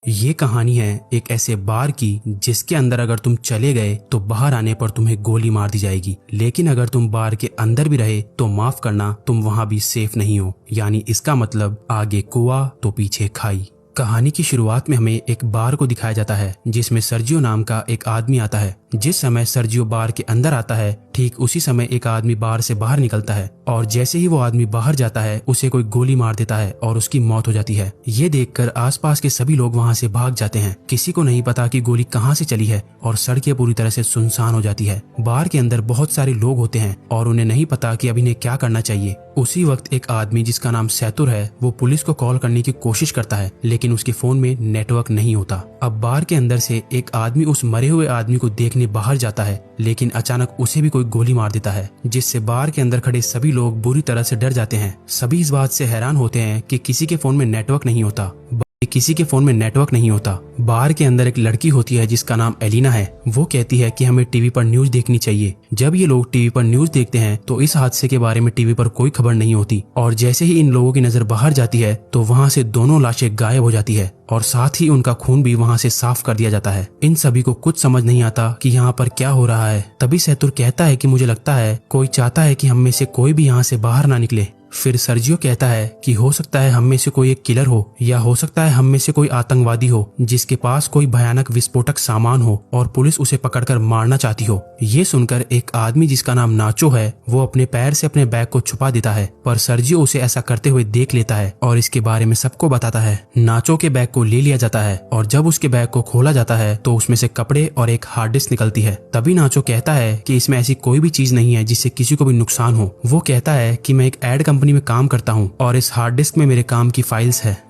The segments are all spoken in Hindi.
ये कहानी है एक ऐसे बार की जिसके अंदर अगर तुम चले गए तो बाहर आने पर तुम्हें गोली मार दी जाएगी, लेकिन अगर तुम बार के अंदर भी रहे तो माफ करना, तुम वहां भी सेफ नहीं हो। यानी इसका मतलब आगे कुआं तो पीछे खाई। कहानी की शुरुआत में हमें एक बार को दिखाया जाता है जिसमें सर्जियो नाम का एक आदमी आता है। जिस समय सर्जियो बार के अंदर आता है ठीक उसी समय एक आदमी बार से बाहर निकलता है और जैसे ही वो आदमी बाहर जाता है उसे कोई गोली मार देता है और उसकी मौत हो जाती है। ये देखकर आसपास के सभी लोग वहाँ से भाग जाते हैं। किसी को नहीं पता कि गोली कहाँ से चली है और सड़कें पूरी तरह से सुनसान हो जाती है। बार के अंदर बहुत सारे लोग होते हैं और उन्हें नहीं पता कि अब इन्हें क्या करना चाहिए। उसी वक्त एक आदमी जिसका नाम सैतुर है वो पुलिस को कॉल करने की कोशिश करता है, लेकिन उसके फोन में नेटवर्क नहीं होता। अब बार के अंदर से एक आदमी उस मरे हुए आदमी को देखने बाहर जाता है, लेकिन अचानक उसे भी कोई गोली मार देता है, जिससे बार के अंदर खड़े सभी लोग बुरी तरह से डर जाते हैं। सभी इस बात से हैरान होते हैं कि किसी के फोन में नेटवर्क नहीं होता। बार के अंदर एक लड़की होती है जिसका नाम एलिना है। वो कहती है कि हमें टीवी पर न्यूज देखनी चाहिए। जब ये लोग टीवी पर न्यूज देखते हैं तो इस हादसे के बारे में टीवी पर कोई खबर नहीं होती और जैसे ही इन लोगों की नजर बाहर जाती है तो वहाँ से दोनों लाशें गायब हो जाती है और साथ ही उनका खून भी वहाँ से साफ कर दिया जाता है। इन सभी को कुछ समझ नहीं आता कि यहाँ पर क्या हो रहा है। तभी सैतुर कहता है कि मुझे लगता है कोई चाहता है कि हम में से कोई भी यहाँ से बाहर ना निकले। फिर सर्जियो कहता है कि हो सकता है हम में से कोई एक किलर हो या हो सकता है हम में से कोई आतंकवादी हो जिसके पास कोई भयानक विस्फोटक सामान हो और पुलिस उसे पकड़कर मारना चाहती हो। ये सुनकर एक आदमी जिसका नाम नाचो है वो अपने पैर से अपने बैग को छुपा देता है, पर सर्जियो उसे ऐसा करते हुए देख लेता है और इसके बारे में सबको बताता है। नाचो के बैग को ले लिया जाता है और जब उसके बैग को खोला जाता है तो उसमें से कपड़े और एक हार्ड डिस्क निकलती है। तभी नाचो कहता है कि इसमें ऐसी कोई भी चीज नहीं है जिससे किसी को भी नुकसान हो। वो कहता है कि मैं एक एड कंपनी में काम करता हूँ और इस हार्ड डिस्क में मेरे काम की फाइल्स है।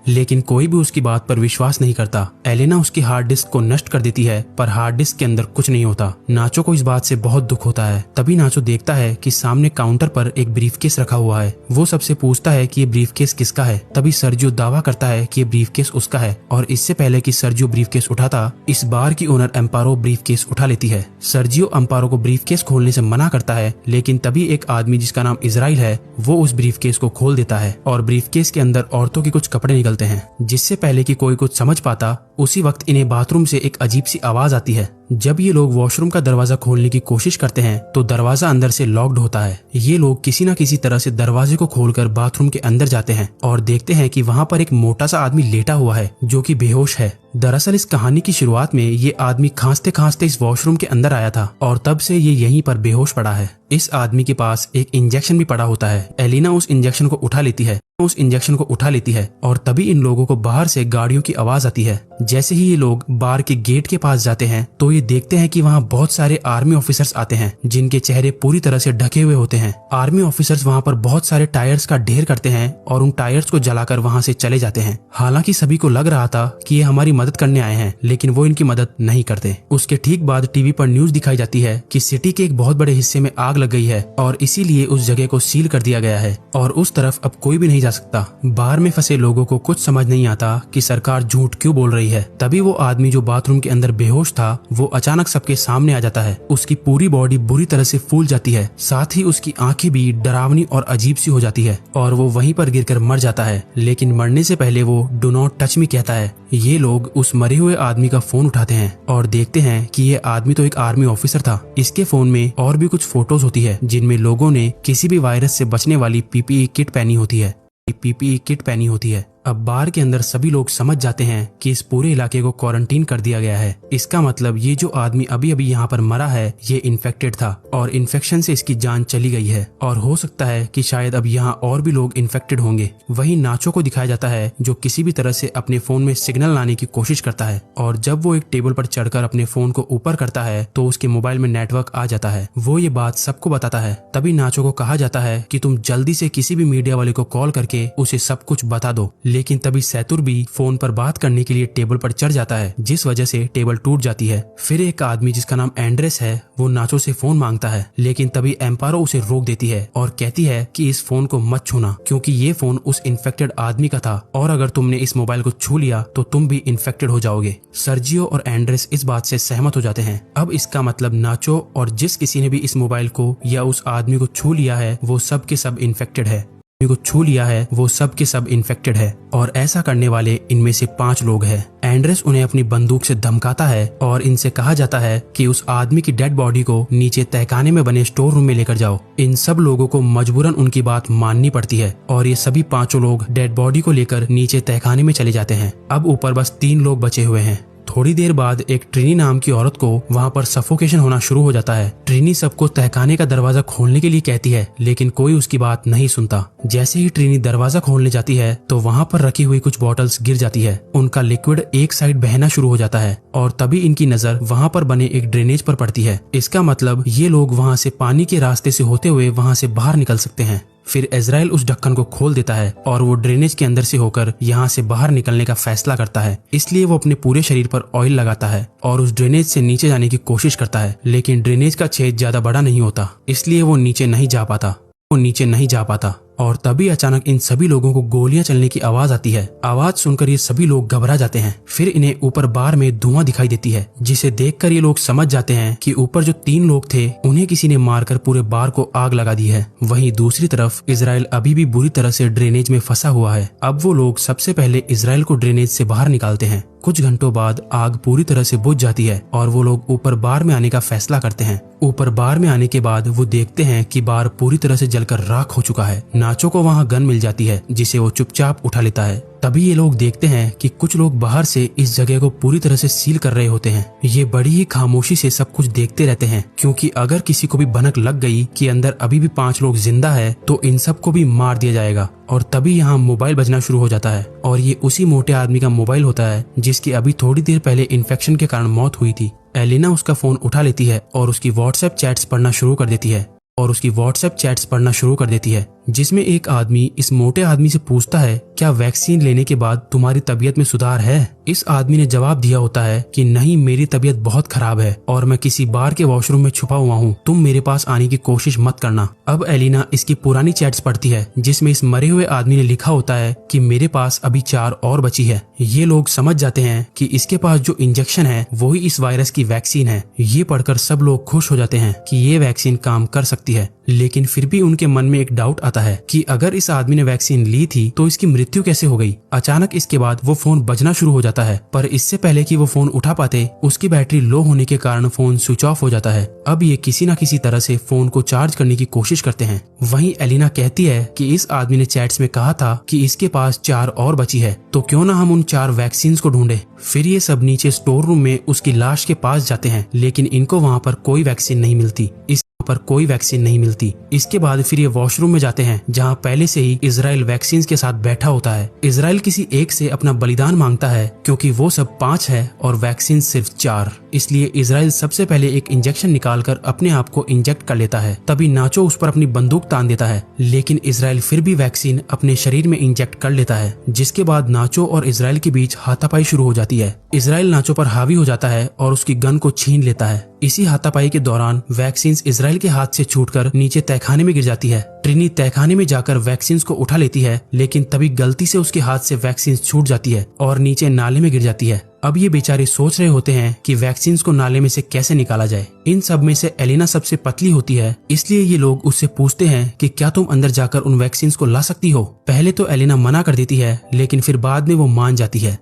लेकिन कोई भी उसकी बात पर विश्वास नहीं करता। एलेना उसकी हार्ड डिस्क को नष्ट कर देती है, पर हार्ड डिस्क के अंदर कुछ नहीं होता। नाचो को इस बात से बहुत दुख होता है। तभी नाचो देखता है कि सामने काउंटर पर एक ब्रीफकेस रखा हुआ है। वो सबसे पूछता है कि ये ब्रीफकेस किसका है। तभी सर्जियो दावा करता है कि ये ब्रीफकेस उसका है और इससे पहले कि सर्जियो ब्रीफकेस उठाता, इस बार की ओनर एम्पारो ब्रीफकेस उठा लेती है। सर्जियो एम्पारो को ब्रीफकेस खोलने से मना करता है, लेकिन तभी एक आदमी जिसका नाम इजराइल है वो उस ब्रीफकेस को खोल देता है और ब्रीफकेस के अंदर औरतों के कुछ कपड़े निकलते हैं। जिससे पहले कि कोई कुछ समझ पाता उसी वक्त इन्हें बाथरूम से एक अजीब सी आवाज आती है। जब ये लोग वॉशरूम का दरवाजा खोलने की कोशिश करते हैं तो दरवाजा अंदर से लॉक्ड होता है। ये लोग किसी न किसी तरह से दरवाजे को खोलकर बाथरूम के अंदर जाते हैं और देखते हैं कि वहाँ पर एक मोटा सा आदमी लेटा हुआ है जो कि बेहोश है। दरअसल इस कहानी की शुरुआत में ये आदमी खांसते खांसते इस वॉशरूम के अंदर आया था और तब से ये यहीं पर बेहोश पड़ा है। इस आदमी के पास एक इंजेक्शन भी पड़ा होता है। एलिना उस इंजेक्शन को उठा लेती है और तभी इन लोगों को बाहर से गाड़ियों की आवाज आती है। जैसे ही ये लोग बार के गेट के पास जाते हैं तो ये देखते हैं कि वहाँ बहुत सारे आर्मी ऑफिसर्स आते हैं जिनके चेहरे पूरी तरह से ढके हुए होते हैं। आर्मी ऑफिसर्स वहाँ पर बहुत सारे टायर्स का ढेर करते हैं और उन टायर्स को जलाकर वहाँ से चले जाते हैं। हालांकि सभी को लग रहा था कि ये हमारी मदद करने आए हैं, लेकिन वो इनकी मदद नहीं करते। उसके ठीक बाद टीवी पर न्यूज दिखाई जाती है कि सिटी के एक बहुत बड़े हिस्से में आग लग गई है और इसीलिए उस जगह को सील कर दिया गया है और उस तरफ अब कोई भी नहीं जा सकता। बाहर में फंसे लोगों को कुछ समझ नहीं आता कि सरकार झूठ क्यों बोल रही है। तभी वो आदमी जो बाथरूम के अंदर बेहोश था वो अचानक सबके सामने आ जाता है। उसकी पूरी बॉडी बुरी तरह से फूल जाती है, साथ ही उसकी आंखें भी डरावनी और अजीब सी हो जाती है और वो वहीं पर गिरकर मर जाता है। लेकिन मरने से पहले वो डू नॉट टच मी कहता है। ये लोग उस मरे हुए आदमी का फोन उठाते हैं और देखते हैं कि ये आदमी तो एक आर्मी ऑफिसर था। इसके फोन में और भी कुछ फोटोज होती है जिनमें लोगों ने किसी भी वायरस से बचने वाली पीपीई किट पहनी होती है। अब बार के अंदर सभी लोग समझ जाते हैं कि इस पूरे इलाके को क्वारंटीन कर दिया गया है। इसका मतलब ये जो आदमी अभी अभी यहाँ पर मरा है ये इन्फेक्टेड था और इन्फेक्शन से इसकी जान चली गई है और हो सकता है कि शायद अब यहाँ और भी लोग इन्फेक्टेड होंगे। वहीं नाचो को दिखाया जाता है जो किसी भी तरह से अपने फोन में सिग्नल लाने की कोशिश करता है और जब वो एक टेबल पर चढ़कर अपने फोन को ऊपर करता है तो उसके मोबाइल में नेटवर्क आ जाता है। वो ये बात सबको बताता है। तभी नाचो को कहा जाता है कि तुम जल्दी से किसी भी मीडिया वाले को कॉल करके उसे सब कुछ बता दो, लेकिन तभी सैतुर भी फोन पर बात करने के लिए टेबल पर चढ़ जाता है जिस वजह से टेबल टूट जाती है। फिर एक आदमी जिसका नाम एंड्रेस है वो नाचो से फोन मांगता है, लेकिन तभी एम्पारो उसे रोक देती है और कहती है कि इस फोन को मत छूना क्योंकि ये फोन उस इन्फेक्टेड आदमी का था और अगर तुमने इस मोबाइल को छू लिया तो तुम भी इन्फेक्टेड हो जाओगे। सर्जियो और एंड्रेस इस बात से सहमत हो जाते हैं। अब इसका मतलब नाचो और जिस किसी ने भी इस मोबाइल को या उस आदमी को छू लिया है वो सब के सब इन्फेक्टेड है। को छू लिया है वो सब के सब इन्फेक्टेड है और ऐसा करने वाले इनमें से 5 लोग हैं। एंड्रेस उन्हें अपनी बंदूक से धमकाता है और इनसे कहा जाता है कि उस आदमी की डेड बॉडी को नीचे तहखाने में बने स्टोर रूम में लेकर जाओ। इन सब लोगों को मजबूरन उनकी बात माननी पड़ती है और ये सभी 5 लोग डेड बॉडी को लेकर नीचे तहखाने में चले जाते हैं। अब ऊपर बस 3 लोग बचे हुए हैं। थोड़ी देर बाद एक ट्रिनी नाम की औरत को वहाँ पर सफोकेशन होना शुरू हो जाता है। ट्रिनी सबको तहखाने का दरवाजा खोलने के लिए कहती है लेकिन कोई उसकी बात नहीं सुनता। जैसे ही ट्रिनी दरवाजा खोलने जाती है तो वहाँ पर रखी हुई कुछ बॉटल्स गिर जाती है। उनका लिक्विड एक साइड बहना शुरू हो जाता है और तभी इनकी नजर वहाँ पर बने एक ड्रेनेज पर पड़ती है। इसका मतलब ये लोग वहाँ से पानी के रास्ते से होते हुए वहाँ से बाहर निकल सकते हैं। फिर इजराइल उस ढक्कन को खोल देता है और वो ड्रेनेज के अंदर से होकर यहाँ से बाहर निकलने का फैसला करता है। इसलिए वो अपने पूरे शरीर पर ऑयल लगाता है और उस ड्रेनेज से नीचे जाने की कोशिश करता है, लेकिन ड्रेनेज का छेद ज्यादा बड़ा नहीं होता, इसलिए वो नीचे नहीं जा पाता। और तभी अचानक इन सभी लोगों को गोलियां चलने की आवाज आती है। आवाज सुनकर ये सभी लोग घबरा जाते हैं। फिर इन्हें ऊपर बार में धुआं दिखाई देती है, जिसे देखकर ये लोग समझ जाते हैं कि ऊपर जो 3 लोग थे उन्हें किसी ने मारकर पूरे बार को आग लगा दी है। वहीं दूसरी तरफ इजराइल अभी भी बुरी तरह से ड्रेनेज में फंसा हुआ है। अब वो लोग सबसे पहले इजराइल को ड्रेनेज से बाहर निकालते हैं। कुछ घंटों बाद आग पूरी तरह से बुझ जाती है और वो लोग ऊपर बार में आने का फैसला करते हैं। ऊपर बार में आने के बाद वो देखते हैं कि बार पूरी तरह से जलकर राख हो चुका है। नाचो को वहाँ गन मिल जाती है जिसे वो चुपचाप उठा लेता है। तभी ये लोग देखते हैं कि कुछ लोग बाहर से इस जगह को पूरी तरह से सील कर रहे होते हैं। ये बड़ी ही खामोशी से सब कुछ देखते रहते हैं, क्योंकि अगर किसी को भी भनक लग गई कि अंदर अभी भी 5 लोग जिंदा है तो इन सबको भी मार दिया जाएगा। और तभी यहाँ मोबाइल बजना शुरू हो जाता है और ये उसी मोटे आदमी का मोबाइल होता है जिसकी अभी थोड़ी देर पहले इन्फेक्शन के कारण मौत हुई थी। एलिना उसका फोन उठा लेती है और उसकी व्हाट्सएप चैट्स पढ़ना शुरू कर देती है जिसमें एक आदमी इस मोटे आदमी से पूछता है, क्या वैक्सीन लेने के बाद तुम्हारी तबीयत में सुधार है? इस आदमी ने जवाब दिया होता है कि नहीं, मेरी तबीयत बहुत खराब है और मैं किसी बार के वॉशरूम में छुपा हुआ हूँ, तुम मेरे पास आने की कोशिश मत करना। अब एलिना इसकी पुरानी चैट्स पढ़ती है जिसमें इस मरे हुए आदमी ने लिखा होता है कि मेरे पास अभी 4 और बची है। ये लोग समझ जाते हैं कि इसके पास जो इंजेक्शन है वही इस वायरस की वैक्सीन है। ये पढ़कर सब लोग खुश हो जाते हैं कि ये वैक्सीन काम कर सकती है, लेकिन फिर भी उनके मन में एक डाउट आता है कि अगर इस आदमी ने वैक्सीन ली थी तो इसकी मृत्यु कैसे हो गई। अचानक इसके बाद वो फोन बजना शुरू हो जाता है, पर इससे पहले कि वो फोन उठा पाते उसकी बैटरी लो होने के कारण फोन स्विच ऑफ हो जाता है। अब ये किसी न किसी तरह से फोन को चार्ज करने की कोशिश करते हैं। वहीं एलिना कहती है कि इस आदमी ने चैट्स में कहा था कि इसके पास 4 और बची है, तो क्यों ना हम उन 4 वैक्सीन को ढूंढे। फिर ये सब नीचे स्टोर रूम में उसकी लाश के पास जाते हैं, लेकिन इनको वहाँ पर कोई वैक्सीन नहीं मिलती। इसके बाद फिर ये वॉशरूम में जाते हैं जहाँ पहले से ही इजराइल वैक्सीन के साथ बैठा होता है। इजराइल किसी एक से अपना बलिदान मांगता है क्योंकि वो सब 5 है और वैक्सीन सिर्फ 4, इसलिए इजराइल सबसे पहले एक इंजेक्शन निकालकर अपने आप को इंजेक्ट कर लेता है। तभी नाचो उस पर अपनी बंदूक तान देता है, लेकिन इजराइल फिर भी वैक्सीन अपने शरीर में इंजेक्ट कर लेता है, जिसके बाद नाचो और इजराइल के बीच हाथापाई शुरू हो जाती है। इजराइल नाचो पर हावी हो जाता है और उसकी गन को छीन लेता है। इसी हाथापाई के दौरान वैक्सीन इजराइल के हाथ से छूटकर नीचे तहखाने में गिर जाती है। ट्रिनी तहखाने में जाकर वैक्सीन को उठा लेती है, लेकिन तभी गलती से उसके हाथ से वैक्सीन छूट जाती है और नीचे नाले में गिर जाती है। अब ये बेचारे सोच रहे होते हैं कि वैक्सीन को नाले में से कैसे निकाला जाए। इन सब में से एलिना सबसे पतली होती है, इसलिए ये लोग उससे पूछते हैं कि क्या तुम अंदर जाकर उन वैक्सीन को ला सकती हो। पहले तो एलिना मना कर देती है, लेकिन फिर बाद में वो मान जाती है,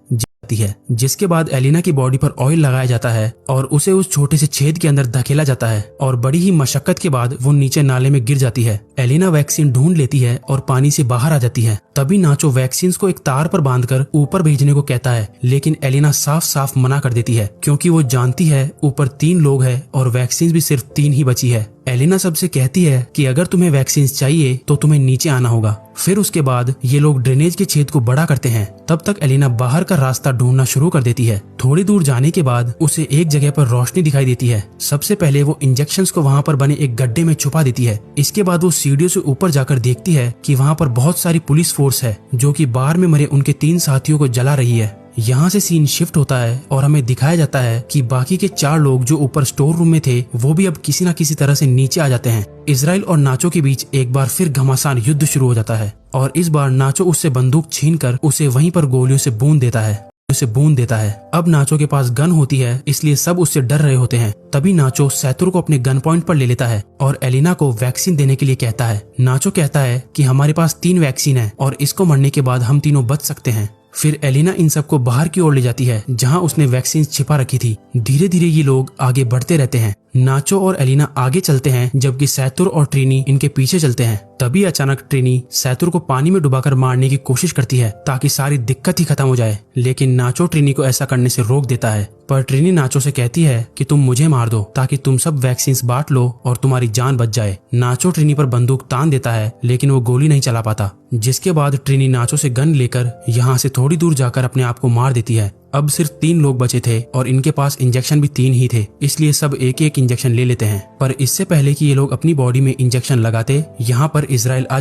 जिसके बाद एलिना की बॉडी पर ऑयल लगाया जाता है और उसे उस छोटे से छेद के अंदर धकेला जाता है और बड़ी ही मशक्कत के बाद वो नीचे नाले में गिर जाती है। एलिना वैक्सीन ढूंढ लेती है और पानी से बाहर आ जाती है। तभी नाचो वैक्सीन को एक तार पर बांधकर ऊपर भेजने को कहता है, लेकिन एलिना साफ साफ मना कर देती है क्योंकि वो जानती है ऊपर 3 लोग हैं और वैक्सीन भी सिर्फ 3 ही बची है। एलिना सबसे कहती है कि अगर तुम्हें वैक्सीन चाहिए तो तुम्हें नीचे आना होगा। फिर उसके बाद ये लोग ड्रेनेज के छेद को बड़ा करते हैं। तब तक एलिना बाहर का रास्ता ढूंढना शुरू कर देती है। थोड़ी दूर जाने के बाद उसे एक जगह पर रोशनी दिखाई देती है। सबसे पहले वो इंजेक्शंस को वहाँ पर बने एक गड्ढे में छुपा देती है। इसके बाद वो सीढ़ियों से ऊपर जाकर देखती है कि वहाँ पर बहुत सारी पुलिस फोर्स है जो कि बार में मरे उनके 3 साथियों को जला रही है। यहाँ से सीन शिफ्ट होता है और हमें दिखाया जाता है कि बाकी के 4 लोग जो ऊपर स्टोर रूम में थे वो भी अब किसी न किसी तरह से नीचे आ जाते हैं। इजराइल और नाचो के बीच एक बार फिर घमासान युद्ध शुरू हो जाता है और इस बार नाचो उससे बंदूक छीनकर उसे वहीं पर गोलियों से बूंद देता है। उसे बूंद देता है। अब नाचो के पास गन होती है, इसलिए सब उससे डर रहे होते हैं। तभी नाचो सैतुर को अपने गन पॉइंट पर ले लेता है और एलिना को वैक्सीन देने के लिए कहता है। नाचो कहता है कि हमारे पास 3 वैक्सीन है और इसको मरने के बाद हम तीनों बच सकते हैं। फिर एलिना इन सबको बाहर की ओर ले जाती है जहां उसने वैक्सीन छिपा रखी थी। धीरे धीरे ये लोग आगे बढ़ते रहते हैं। नाचो और एलिना आगे चलते हैं जबकि सैतुर और ट्रिनी इनके पीछे चलते हैं। तभी अचानक ट्रिनी सैतुर को पानी में डुबाकर मारने की कोशिश करती है ताकि सारी दिक्कत ही खत्म हो जाए, लेकिन नाचो ट्रिनी को ऐसा करने से रोक देता है। पर ट्रिनी नाचो से कहती है कि तुम मुझे मार दो ताकि तुम सब वैक्सीन बांट लो और तुम्हारी जान बच जाए। नाचो ट्रिनी पर बंदूक तान देता है लेकिन वो गोली नहीं चला पाता, जिसके बाद ट्रिनी नाचो से गन लेकर यहाँ से थोड़ी दूर जाकर अपने आप को मार देती है। अब सिर्फ 3 लोग बचे थे और इनके पास इंजेक्शन भी 3 ही थे, इसलिए सब एक एक इंजेक्शन ले लेते हैं। पर इससे पहले कि ये लोग अपनी बॉडी में इंजेक्शन लगाते, यहाँ पर इजराइल आ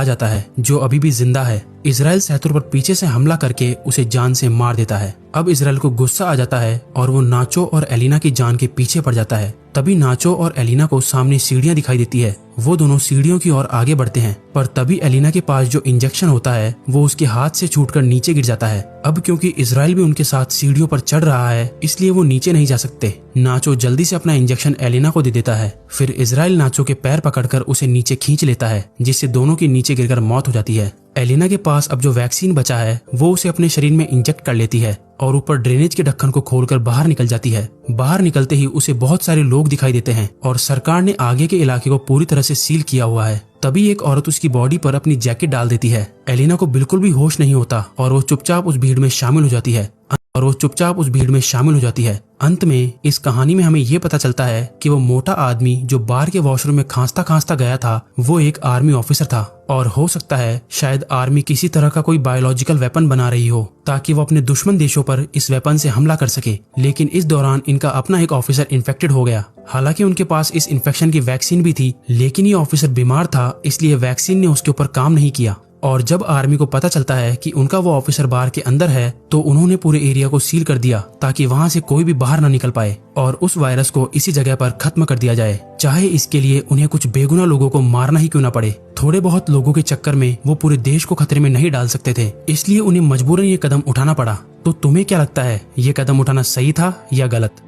जाता है जो अभी भी जिंदा है। इजराइल सैतुर पर पीछे से हमला करके उसे जान से मार देता है। अब इजराइल को गुस्सा आ जाता है और वो नाचो और एलिना की जान के पीछे पड़ जाता है। तभी नाचो और एलिना को सामने सीढ़ियां दिखाई देती है। वो दोनों सीढ़ियों की ओर आगे बढ़ते हैं, पर तभी एलिना के पास जो इंजेक्शन होता है वो उसके हाथ से छूटकर नीचे गिर जाता है। अब क्योंकि इजराइल भी उनके साथ सीढ़ियों पर चढ़ रहा है, इसलिए वो नीचे नहीं जा सकते। नाचो जल्दी से अपना इंजेक्शन एलिना को दे देता है। फिर इजराइल नाचो के पैर पकड़कर उसे नीचे खींच लेता है, जिससे दोनों की नीचे गिरकर मौत हो जाती है। एलिना के पास अब जो वैक्सीन बचा है वो उसे अपने शरीर में इंजेक्ट कर लेती है और ऊपर ड्रेनेज के ढक्कन को खोलकर बाहर निकल जाती है। बाहर निकलते ही उसे बहुत सारे लोग दिखाई देते हैं और सरकार ने आगे के इलाके को पूरी तरह से सील किया हुआ है। तभी एक औरत उसकी बॉडी पर अपनी जैकेट डाल देती है। एलिना को बिल्कुल भी होश नहीं होता और वो चुपचाप उस भीड़ में शामिल हो जाती है। अंत में इस कहानी में हमें ये पता चलता है कि वो मोटा आदमी जो बाहर के वॉशरूम में खांसता गया था वो एक आर्मी ऑफिसर था, और हो सकता है शायद आर्मी किसी तरह का कोई बायोलॉजिकल वेपन बना रही हो ताकि वो अपने दुश्मन देशों पर इस वेपन से हमला कर सके। लेकिन इस दौरान इनका अपना एक ऑफिसर इन्फेक्टेड हो गया। हालांकि उनके पास इस इन्फेक्शन की वैक्सीन भी थी, लेकिन ये ऑफिसर बीमार था, इसलिए वैक्सीन ने उसके ऊपर काम नहीं किया। और जब आर्मी को पता चलता है कि उनका वो ऑफिसर बार के अंदर है, तो उन्होंने पूरे एरिया को सील कर दिया ताकि वहाँ से कोई भी बाहर ना निकल पाए और उस वायरस को इसी जगह पर खत्म कर दिया जाए, चाहे इसके लिए उन्हें कुछ बेगुनाह लोगों को मारना ही क्यों ना पड़े। थोड़े बहुत लोगों के चक्कर में वो पूरे देश को खतरे में नहीं डाल सकते थे, इसलिए उन्हें मजबूरन ये कदम उठाना पड़ा। तो तुम्हें क्या लगता है, ये कदम उठाना सही था या गलत?